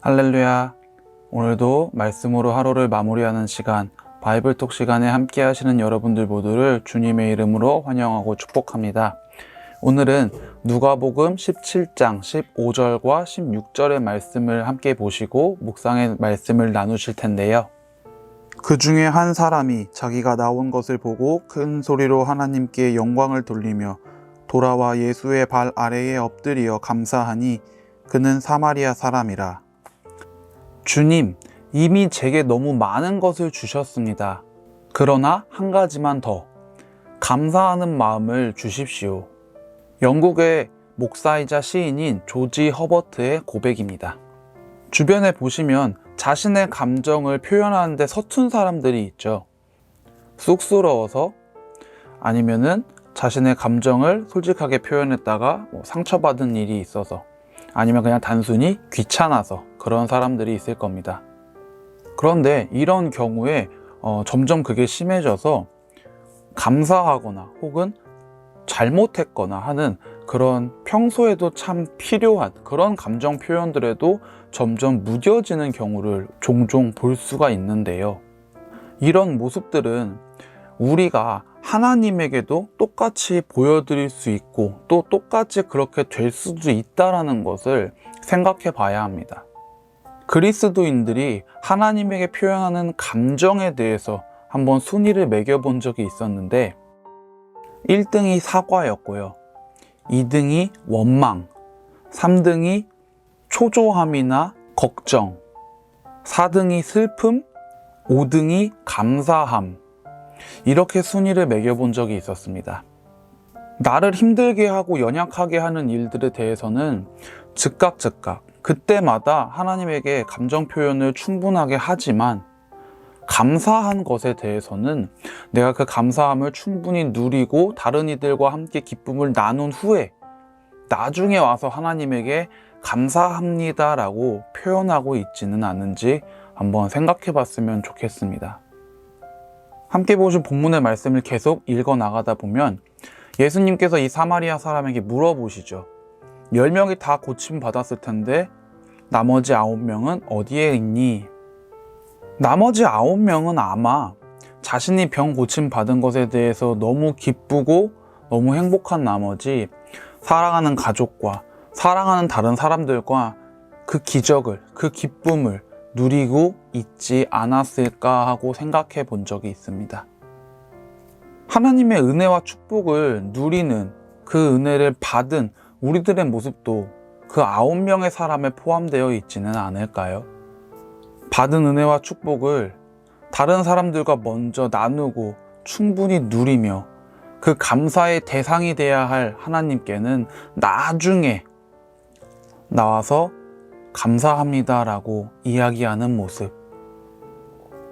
할렐루야. 오늘도 말씀으로 하루를 마무리하는 시간, 바이블톡 시간에 함께 하시는 여러분들 모두를 주님의 이름으로 환영하고 축복합니다. 오늘은 누가복음 17장 15절과 16절의 말씀을 함께 보시고 묵상의 말씀을 나누실 텐데요. 그 중에 한 사람이 자기가 나온 것을 보고 큰 소리로 하나님께 영광을 돌리며 돌아와 예수의 발 아래에 엎드리어 감사하니 그는 사마리아 사람이라. 주님, 이미 제게 너무 많은 것을 주셨습니다. 그러나 한 가지만 더, 감사하는 마음을 주십시오. 영국의 목사이자 시인인 조지 허버트의 고백입니다. 주변에 보시면 자신의 감정을 표현하는데 서툰 사람들이 있죠. 쑥스러워서, 아니면은 자신의 감정을 솔직하게 표현했다가 상처받은 일이 있어서, 아니면 그냥 단순히 귀찮아서 그런 사람들이 있을 겁니다. 그런데 이런 경우에 점점 그게 심해져서 감사하거나 혹은 잘못했거나 하는 그런 평소에도 참 필요한 그런 감정 표현들에도 점점 무뎌지는 경우를 종종 볼 수가 있는데요. 이런 모습들은 우리가 하나님에게도 똑같이 보여드릴 수 있고 또 똑같이 그렇게 될 수도 있다는 것을 생각해 봐야 합니다. 그리스도인들이 하나님에게 표현하는 감정에 대해서 한번 순위를 매겨본 적이 있었는데 1등이 사과였고요, 2등이 원망, 3등이 초조함이나 걱정, 4등이 슬픔, 5등이 감사함, 이렇게 순위를 매겨본 적이 있었습니다. 나를 힘들게 하고 연약하게 하는 일들에 대해서는 즉각 그때마다 하나님에게 감정 표현을 충분하게 하지만 감사한 것에 대해서는 내가 그 감사함을 충분히 누리고 다른 이들과 함께 기쁨을 나눈 후에 나중에 와서 하나님에게 감사합니다 라고 표현하고 있지는 않은지 한번 생각해 봤으면 좋겠습니다. 함께 보신 본문의 말씀을 계속 읽어 나가다 보면 예수님께서 이 사마리아 사람에게 물어보시죠. 10명이 다 고침 받았을 텐데 나머지 9명은 어디에 있니? 나머지 9명은 아마 자신이 병 고침 받은 것에 대해서 너무 기쁘고 너무 행복한 나머지 사랑하는 가족과 사랑하는 다른 사람들과 그 기적을, 그 기쁨을 누리고 있지 않았을까 하고 생각해 본 적이 있습니다. 하나님의 은혜와 축복을 누리는 그 은혜를 받은 우리들의 모습도 그 9명의 사람에 포함되어 있지는 않을까요? 받은 은혜와 축복을 다른 사람들과 먼저 나누고 충분히 누리며 그 감사의 대상이 되어야 할 하나님께는 나중에 나와서 감사합니다 라고 이야기하는 모습.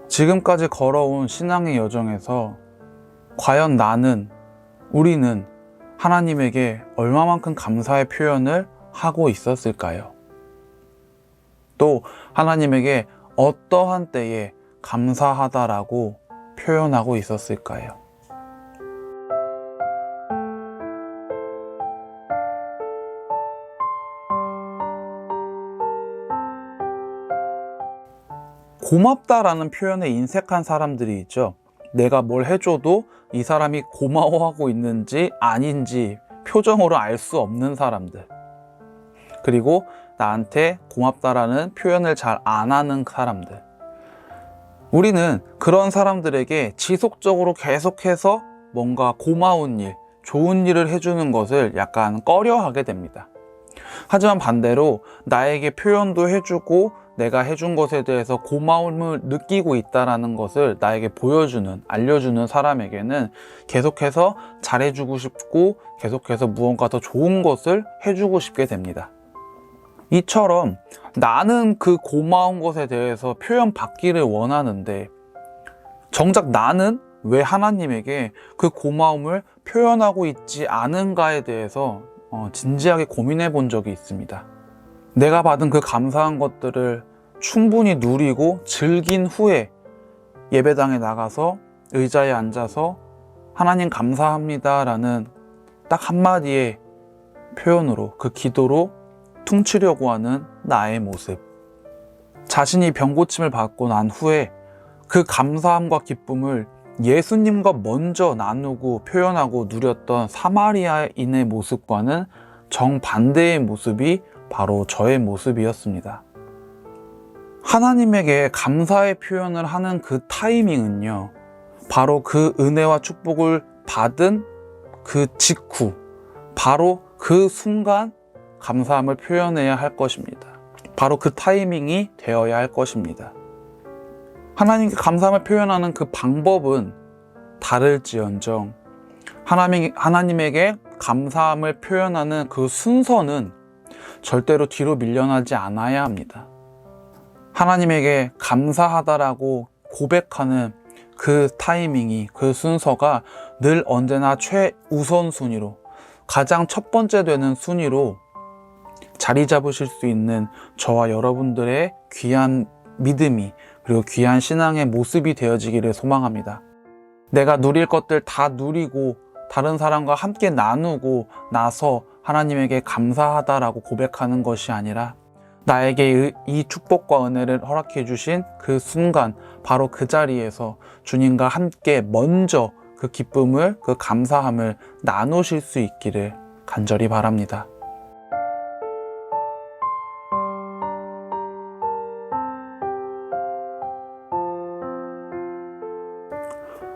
지금까지 걸어온 신앙의 여정에서 과연 우리는 하나님에게 얼마만큼 감사의 표현을 하고 있었을까요? 또 하나님에게 어떠한 때에 감사하다라고 표현하고 있었을까요? 고맙다라는 표현에 인색한 사람들이 있죠. 내가 뭘 해줘도 이 사람이 고마워하고 있는지 아닌지 표정으로 알 수 없는 사람들. 그리고 나한테 고맙다라는 표현을 잘 안 하는 사람들. 우리는 그런 사람들에게 지속적으로 계속해서 뭔가 고마운 일, 좋은 일을 해주는 것을 약간 꺼려하게 됩니다. 하지만 반대로 나에게 표현도 해주고 내가 해준 것에 대해서 고마움을 느끼고 있다는 것을 나에게 보여주는, 알려주는 사람에게는 계속해서 잘해주고 싶고 계속해서 무언가 더 좋은 것을 해주고 싶게 됩니다. 이처럼 나는 그 고마운 것에 대해서 표현받기를 원하는데 정작 나는 왜 하나님에게 그 고마움을 표현하고 있지 않은가에 대해서 진지하게 고민해 본 적이 있습니다. 내가 받은 그 감사한 것들을 충분히 누리고 즐긴 후에 예배당에 나가서 의자에 앉아서 하나님 감사합니다 라는 딱 한마디의 표현으로 그 기도로 퉁치려고 하는 나의 모습. 자신이 병고침을 받고 난 후에 그 감사함과 기쁨을 예수님과 먼저 나누고 표현하고 누렸던 사마리아인의 모습과는 정반대의 모습이 바로 저의 모습이었습니다. 하나님에게 감사의 표현을 하는 그 타이밍은요, 바로 그 은혜와 축복을 받은 그 직후, 바로 그 순간 감사함을 표현해야 할 것입니다. 바로 그 타이밍이 되어야 할 것입니다. 하나님께 감사함을 표현하는 그 방법은 다를지언정 하나님에게 감사함을 표현하는 그 순서는 절대로 뒤로 밀려나지 않아야 합니다. 하나님에게 감사하다라고 고백하는 그 타이밍이, 그 순서가 늘 언제나 최우선순위로, 가장 첫 번째 되는 순위로 자리 잡으실 수 있는 저와 여러분들의 귀한 믿음이, 그리고 귀한 신앙의 모습이 되어지기를 소망합니다. 내가 누릴 것들 다 누리고 다른 사람과 함께 나누고 나서 하나님에게 감사하다라고 고백하는 것이 아니라, 나에게 이 축복과 은혜를 허락해 주신 그 순간, 바로 그 자리에서 주님과 함께 먼저 그 기쁨을, 그 감사함을 나누실 수 있기를 간절히 바랍니다.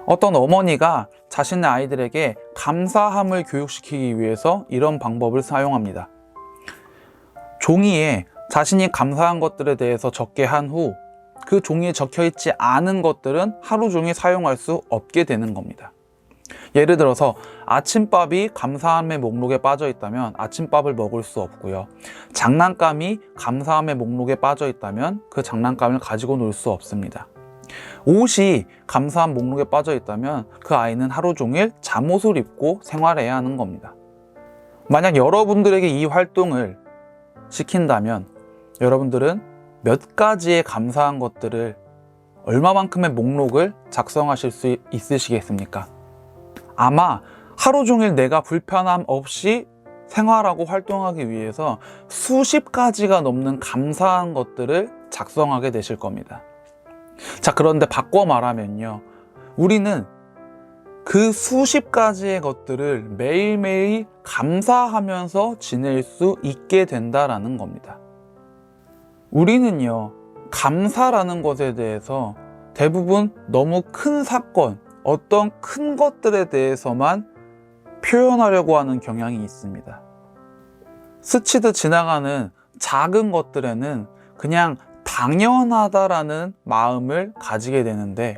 어떤 어머니가 자신의 아이들에게 감사함을 교육시키기 위해서 이런 방법을 사용합니다. 종이에 자신이 감사한 것들에 대해서 적게 한 후 그 종이에 적혀있지 않은 것들은 하루 종일 사용할 수 없게 되는 겁니다. 예를 들어서 아침밥이 감사함의 목록에 빠져 있다면 아침밥을 먹을 수 없고요. 장난감이 감사함의 목록에 빠져 있다면 그 장난감을 가지고 놀 수 없습니다. 옷이 감사함 목록에 빠져 있다면 그 아이는 하루 종일 잠옷을 입고 생활해야 하는 겁니다. 만약 여러분들에게 이 활동을 시킨다면 여러분들은 몇 가지의 감사한 것들을, 얼마만큼의 목록을 작성하실 수 있으시겠습니까? 아마 하루 종일 내가 불편함 없이 생활하고 활동하기 위해서 수십 가지가 넘는 감사한 것들을 작성하게 되실 겁니다. 자, 그런데 바꿔 말하면요, 우리는 그 수십 가지의 것들을 매일매일 감사하면서 지낼 수 있게 된다라는 겁니다. 우리는요, 감사라는 것에 대해서 대부분 너무 큰 사건, 어떤 큰 것들에 대해서만 표현하려고 하는 경향이 있습니다. 스치듯 지나가는 작은 것들에는 그냥 당연하다라는 마음을 가지게 되는데,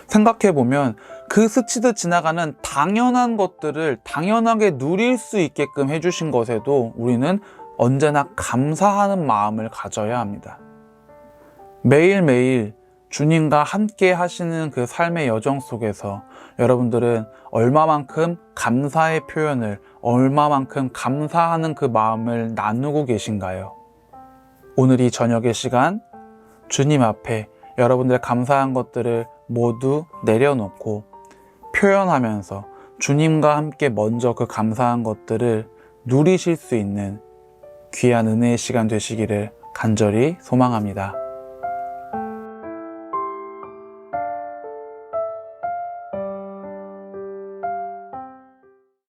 생각해보면 그 스치듯 지나가는 당연한 것들을 당연하게 누릴 수 있게끔 해주신 것에도 우리는 언제나 감사하는 마음을 가져야 합니다. 매일매일 주님과 함께 하시는 그 삶의 여정 속에서 여러분들은 얼마만큼 감사의 표현을, 얼마만큼 감사하는 그 마음을 나누고 계신가요? 오늘 이 저녁의 시간, 주님 앞에 여러분들의 감사한 것들을 모두 내려놓고 표현하면서 주님과 함께 먼저 그 감사한 것들을 누리실 수 있는 귀한 은혜의 시간 되시기를 간절히 소망합니다.